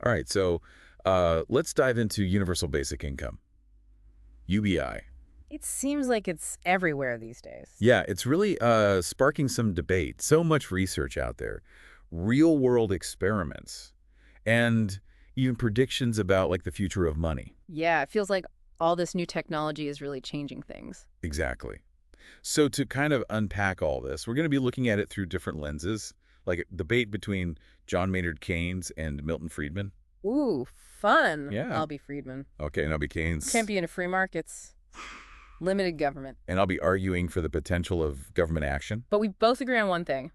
All right, so let's dive into universal basic income, UBI. It seems like it's everywhere these days. Yeah, it's really sparking some debate. So much research out there, real-world experiments, and even predictions about like the future of money. Yeah, it feels like all this new technology is really changing things. Exactly. So to kind of unpack all this, we're going to be looking at it through different lenses, like a debate between John Maynard Keynes and Milton Friedman. Ooh, fun. Yeah. I'll be Friedman. Okay, and I'll be Keynes. Champion of free markets, limited government. And I'll be arguing for the potential of government action. But we both agree on one thing.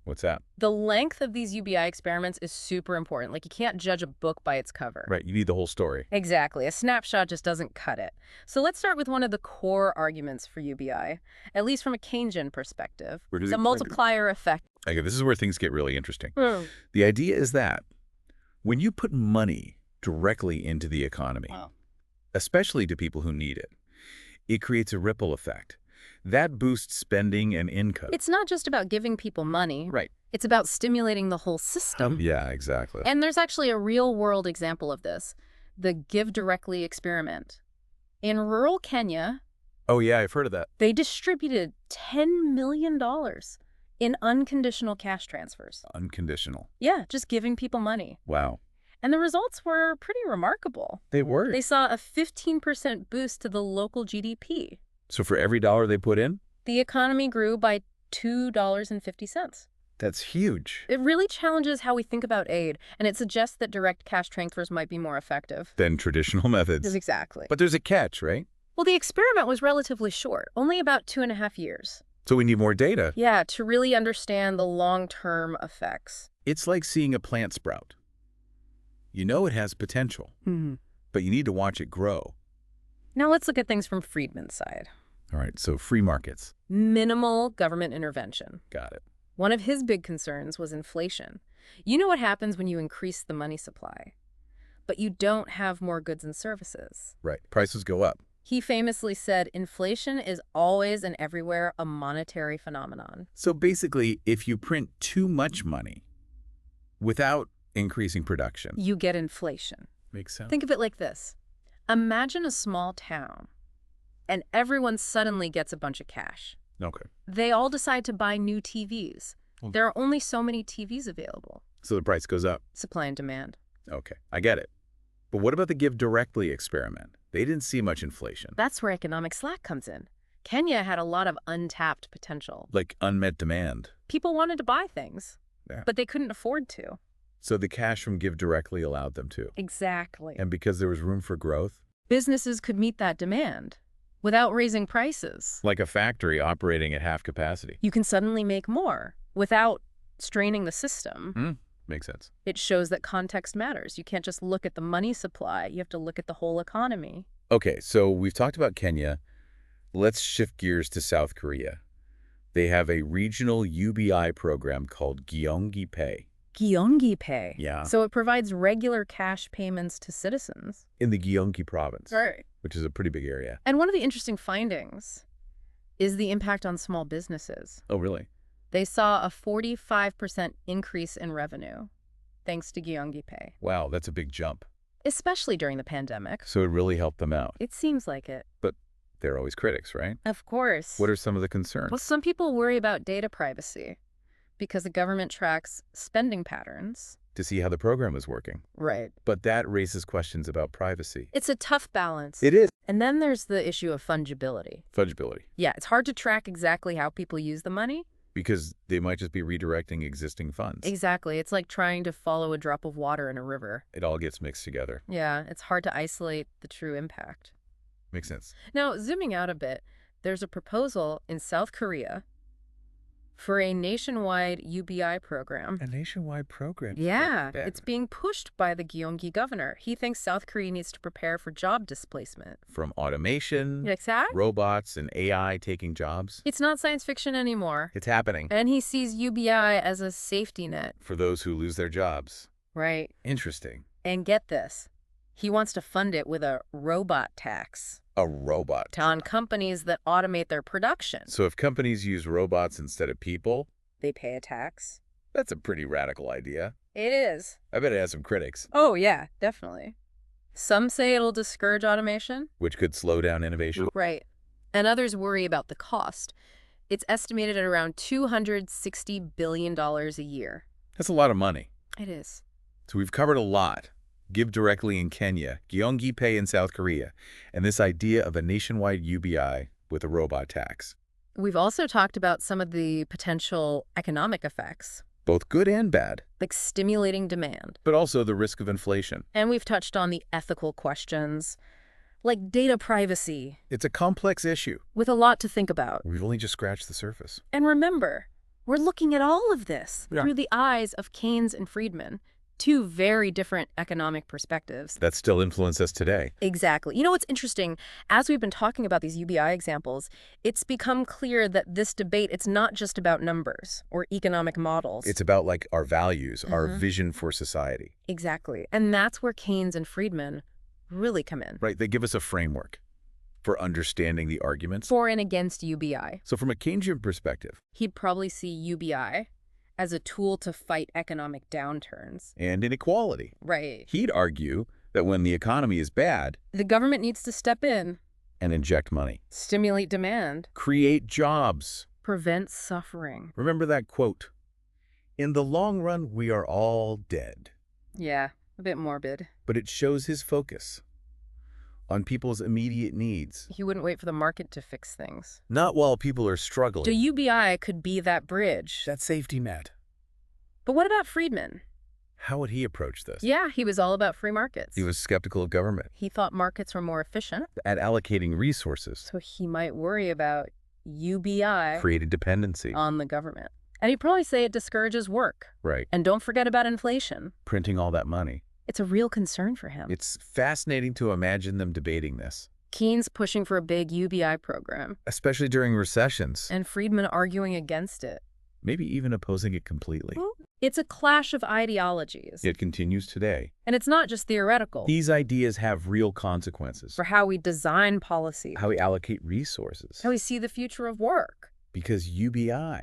What's that? The length of these UBI experiments is super important. Like, you can't judge a book by its cover. Right, you need the whole story. Exactly. A snapshot just doesn't cut it. So let's start with one of the core arguments for UBI, at least from a Keynesian perspective. It's a multiplier effect. Okay, this is where things get really interesting. The idea is that when you put money directly into the economy, especially to people who need it, it creates a ripple effect. That boosts spending and income. It's not just about giving people money. Right. It's about stimulating the whole system. Yeah, exactly. And there's actually a real-world example of this, the Give Directly experiment. In rural Kenya, Oh, yeah, I've heard of that. they distributed $10 million in unconditional cash transfers. Unconditional. Yeah, just giving people money. Wow. And the results were pretty remarkable. They were. They saw a 15% boost to the local GDP. So for every dollar they put in? The economy grew by $2.50. That's huge. It really challenges how we think about aid, and it suggests that direct cash transfers might be more effective. Than traditional methods. Exactly. But there's a catch, right? Well, the experiment was relatively short, only about 2.5 years. So we need more data. Yeah, to really understand the long-term effects. It's like seeing a plant sprout. You know it has potential, but you need to watch it grow. Now let's look at things from Friedman's side. All right, so free markets. Minimal government intervention. Got it. One of his big concerns was inflation. You know what happens when you increase the money supply, but you don't have more goods and services. Right, prices go up. He famously said, inflation is always and everywhere a monetary phenomenon. So basically, if you print too much money without increasing production. You get inflation. Makes sense. Think of it like this. Imagine a small town, and everyone suddenly gets a bunch of cash. Okay. They all decide to buy new TVs. There are only so many TVs available. So the price goes up. Supply and demand. Okay, I get it. But what about the Give Directly experiment? They didn't see much inflation. That's where economic slack comes in. Kenya had a lot of untapped potential. Like unmet demand. People wanted to buy things, Yeah. but they couldn't afford to. So the cash from Give Directly allowed them to. Exactly. And because there was room for growth? Businesses could meet that demand without raising prices. Like a factory operating at half capacity. You can suddenly make more without straining the system. Makes sense. It shows that context matters. You can't just look at the money supply. You have to look at the whole economy. Okay, so we've talked about Kenya. Let's shift gears to South Korea. They have a regional UBI program called Gyeonggi Pay. Gyeonggi Pay. Yeah. So it provides regular cash payments to citizens. In the Gyeonggi province. Right. Which is a pretty big area. And one of the interesting findings is the impact on small businesses. Oh, really? They saw a 45% increase in revenue thanks to Gyeonggi Pay. Wow, that's a big jump. Especially during the pandemic. So it really helped them out. It seems like it. But they're always critics, right? Of course. What are some of the concerns? Well, some people worry about data privacy because the government tracks spending patterns. To see how the program is working. Right. But that raises questions about privacy. It's a tough balance. It is. And then there's the issue of fungibility. Fungibility. Yeah, it's hard to track exactly how people use the money. Because they might just be redirecting existing funds. Exactly. It's like trying to follow a drop of water in a river. It all gets mixed together. Yeah, it's hard to isolate the true impact. Makes sense. Now, zooming out a bit, there's a proposal in South Korea for a nationwide UBI program. A nationwide program? Yeah, it's being pushed by the Gyeonggi governor. He thinks South Korea needs to prepare for job displacement. From automation, Exactly. robots, and AI taking jobs. It's not science fiction anymore. It's happening. And he sees UBI as a safety net. For those who lose their jobs. Right. Interesting. And get this. He wants to fund it with a robot tax. A robot. On companies that automate their production. So if companies use robots instead of people, They pay a tax. That's a pretty radical idea. It is. I bet it has some critics. Oh, yeah, definitely. Some say it'll discourage automation. Which could slow down innovation. Right. And others worry about the cost. It's estimated at around $260 billion a year. That's a lot of money. It is. So we've covered a lot. Give directly in Kenya, Gyeonggi Pay in South Korea, and this idea of a nationwide UBI with a robot tax. We've also talked about some of the potential economic effects. Both good and bad. Like stimulating demand. But also the risk of inflation. And we've touched on the ethical questions, like data privacy. It's a complex issue. With a lot to think about. We've only just scratched the surface. And remember, we're looking at all of this through the eyes of Keynes and Friedman. Two very different economic perspectives. That still influence us today. Exactly. You know what's interesting? As we've been talking about these UBI examples, it's become clear that this debate, it's not just about numbers or economic models. It's about like our values, our vision for society. Exactly. And that's where Keynes and Friedman really come in. Right. They give us a framework for understanding the arguments. For and against UBI. So from a Keynesian perspective, he'd probably see UBI as a tool to fight economic downturns. And inequality. Right. He'd argue that when the economy is bad, the government needs to step in. And inject money. Stimulate demand. Create jobs. Prevent suffering. Remember that quote? In the long run, we are all dead. Yeah, a bit morbid. But it shows his focus on people's immediate needs. He wouldn't wait for the market to fix things. Not while people are struggling. The UBI could be that bridge. That safety net. But what about Friedman? How would he approach this? Yeah, he was all about free markets. He was skeptical of government. He thought markets were more efficient. At allocating resources. So he might worry about UBI. Creating dependency. On the government. And he'd probably say it discourages work. Right. And don't forget about inflation. Printing all that money. It's a real concern for him. It's fascinating to imagine them debating this. Keynes pushing for a big UBI program. Especially during recessions. And Friedman arguing against it. Maybe even opposing it completely. It's a clash of ideologies. It continues today. And it's not just theoretical. These ideas have real consequences. For how we design policy. How we allocate resources. How we see the future of work. Because UBI,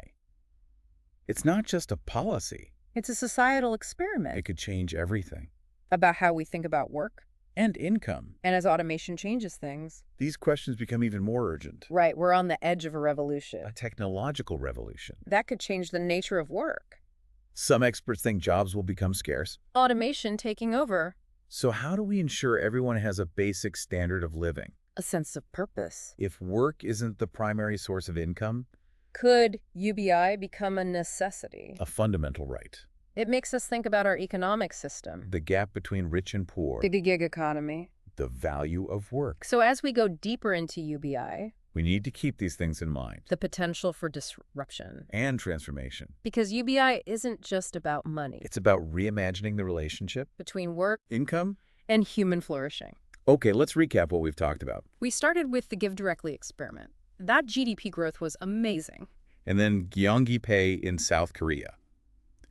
it's not just a policy. It's a societal experiment. It could change everything. About how we think about work. And income. And as automation changes things. These questions become even more urgent. Right, we're on the edge of a revolution. A technological revolution. That could change the nature of work. Some experts think jobs will become scarce. Automation taking over. So how do we ensure everyone has a basic standard of living? A sense of purpose. If work isn't the primary source of income, could UBI become a necessity? A fundamental right. It makes us think about our economic system. The gap between rich and poor. The gig economy. The value of work. So as we go deeper into UBI, we need to keep these things in mind. The potential for disruption. And transformation. Because UBI isn't just about money. It's about reimagining the relationship between work, income, and human flourishing. Okay, let's recap what we've talked about. We started with the Give Directly experiment. That GDP growth was amazing. And then Gyeonggi Pay in South Korea,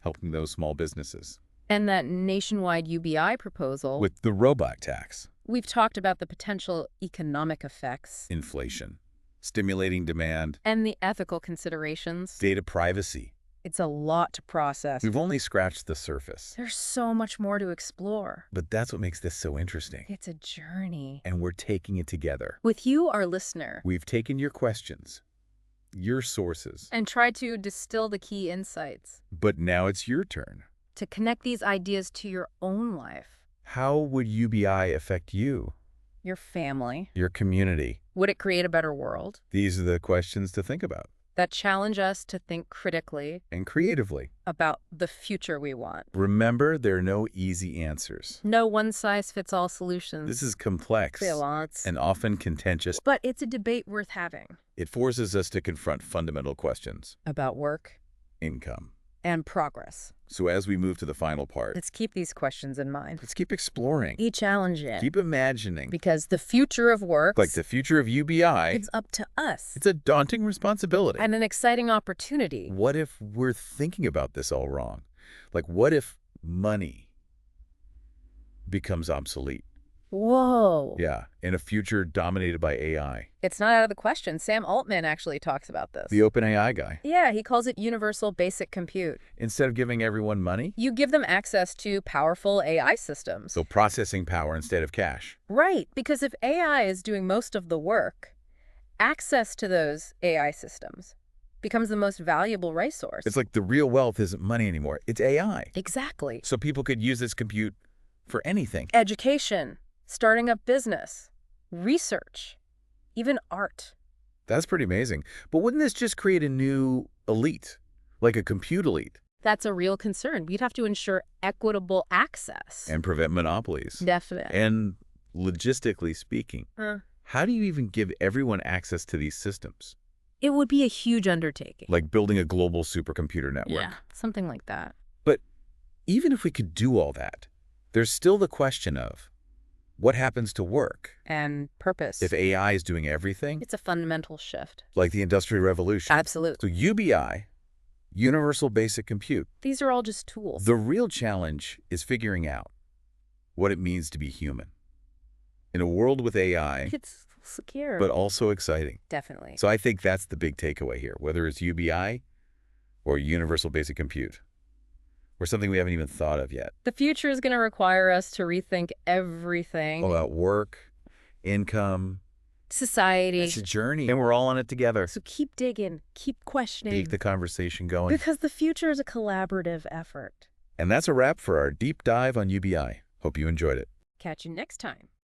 helping those small businesses. And that nationwide UBI proposal. With the robot tax. We've talked about the potential economic effects. Inflation. Stimulating demand. And the ethical considerations. Data privacy. It's a lot to process. We've only scratched the surface. There's so much more to explore. But that's what makes this so interesting. It's a journey. And we're taking it together. With you, our listener. We've taken your questions, your sources. And tried to distill the key insights. But now it's your turn. To connect these ideas to your own life. How would UBI affect you? Your family. Your community. Would it create a better world? These are the questions to think about. That challenge us to think critically. And creatively. About the future we want. Remember, there are no easy answers. No one-size-fits-all solutions. This is complex. And often contentious. But it's a debate worth having. It forces us to confront fundamental questions. About work. Income. And progress. So as we move to the final part, let's keep these questions in mind. Let's keep exploring. Challenge it. Keep imagining. Because the future of work, like the future of UBI, it's up to us. It's a daunting responsibility. And an exciting opportunity. What if we're thinking about this all wrong? Like, what if money becomes obsolete? Whoa. Yeah, in a future dominated by AI. It's not out of the question. Sam Altman actually talks about this. The OpenAI guy. Yeah, he calls it universal basic compute. Instead of giving everyone money? You give them access to powerful AI systems. So processing power instead of cash. Right, because if AI is doing most of the work, access to those AI systems becomes the most valuable resource. It's like the real wealth isn't money anymore. It's AI. Exactly. So people could use this compute for anything. Education, starting up business, research, even art. That's pretty amazing. But wouldn't this just create a new elite, like a compute elite? That's a real concern. We'd have to ensure equitable access. And prevent monopolies. Definitely. And logistically speaking, how do you even give everyone access to these systems? It would be a huge undertaking. Like building a global supercomputer network. Yeah, something like that. But even if we could do all that, there's still the question of what happens to work? And purpose. If AI is doing everything? It's a fundamental shift. Like the Industrial Revolution. Absolutely. So UBI, Universal Basic Compute. These are all just tools. The real challenge is figuring out what it means to be human. In a world with AI, it's secure, but also exciting. Definitely. So I think that's the big takeaway here, whether it's UBI or Universal Basic Compute, or something we haven't even thought of yet. The future is going to require us to rethink everything. About work, income, society. It's a journey, and we're all on it together. So keep digging, keep questioning. Keep the conversation going. Because the future is a collaborative effort. And that's a wrap for our deep dive on UBI. Hope you enjoyed it. Catch you next time.